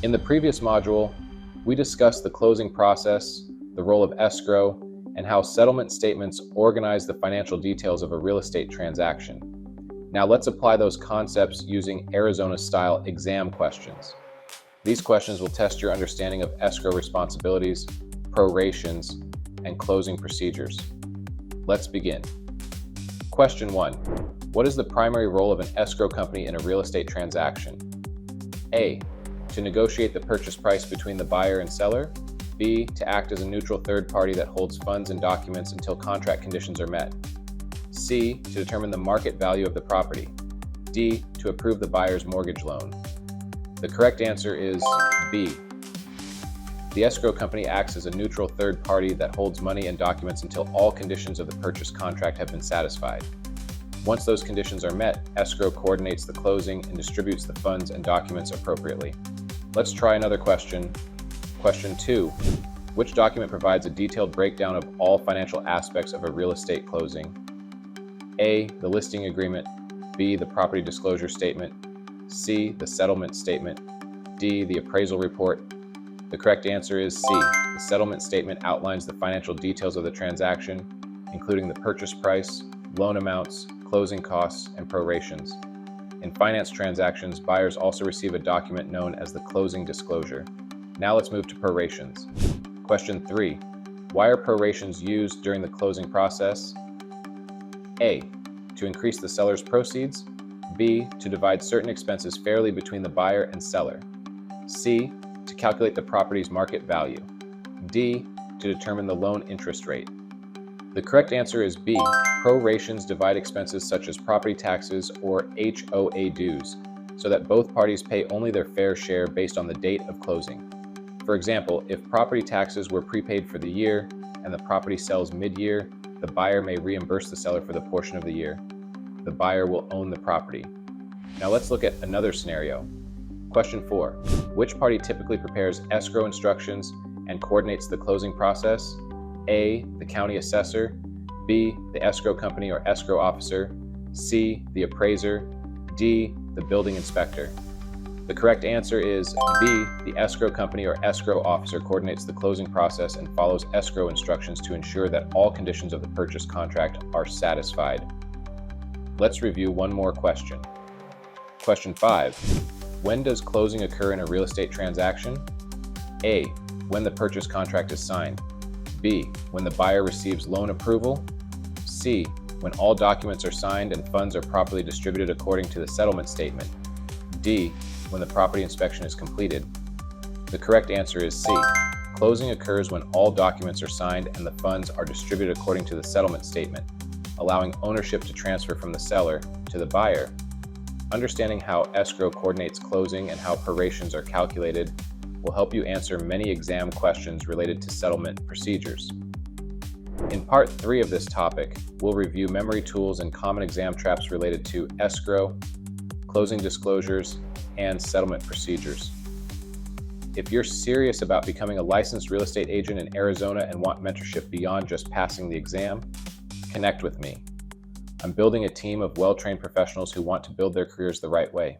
In the previous module, we discussed the closing process, the role of escrow, and how settlement statements organize the financial details of a real estate transaction. Now let's apply those concepts using Arizona-style exam questions. These questions will test your understanding of escrow responsibilities, prorations, and closing procedures. Let's begin. Question 1. What is the primary role of an escrow company in a real estate transaction? A. To negotiate the purchase price between the buyer and seller. B. To act as a neutral third party that holds funds and documents until contract conditions are met. C. To determine the market value of the property. D. To approve the buyer's mortgage loan. The correct answer is B. The escrow company acts as a neutral third party that holds money and documents until all conditions of the purchase contract have been satisfied. Once those conditions are met, escrow coordinates the closing and distributes the funds and documents appropriately. Let's try another question. Question 2. Which document provides a detailed breakdown of all financial aspects of a real estate closing? A. The listing agreement. B. The property disclosure statement. C. The settlement statement. D. The appraisal report. The correct answer is C. The settlement statement outlines the financial details of the transaction, including the purchase price, loan amounts, closing costs, and prorations. In finance transactions, buyers also receive a document known as the closing disclosure. Now let's move to prorations. Question 3. Why are prorations used during the closing process? A. To increase the seller's proceeds. B. To divide certain expenses fairly between the buyer and seller. C. To calculate the property's market value. D. To determine the loan interest rate. The correct answer is B. Prorations divide expenses such as property taxes or HOA dues, so that both parties pay only their fair share based on the date of closing. For example, if property taxes were prepaid for the year and the property sells mid-year, the buyer may reimburse the seller for the portion of the year. The buyer will own the property. Now let's look at another scenario. Question 4. Which party typically prepares escrow instructions and coordinates the closing process? A. The county assessor. B. The escrow company or escrow officer. C. The appraiser. D. The building inspector. The correct answer is B. The escrow company or escrow officer coordinates the closing process and follows escrow instructions to ensure that all conditions of the purchase contract are satisfied. Let's review one more question. Question 5. When does closing occur in a real estate transaction? A. When the purchase contract is signed. B. When the buyer receives loan approval. C. When all documents are signed and funds are properly distributed according to the settlement statement. D. When the property inspection is completed. The correct answer is C. Closing occurs when all documents are signed and the funds are distributed according to the settlement statement, allowing ownership to transfer from the seller to the buyer. Understanding how escrow coordinates closing and how prorations are calculated will help you answer many exam questions related to settlement procedures. In part 3 of this topic, we'll review memory tools and common exam traps related to escrow, closing disclosures, and settlement procedures. If you're serious about becoming a licensed real estate agent in Arizona and want mentorship beyond just passing the exam, connect with me. I'm building a team of well-trained professionals who want to build their careers the right way.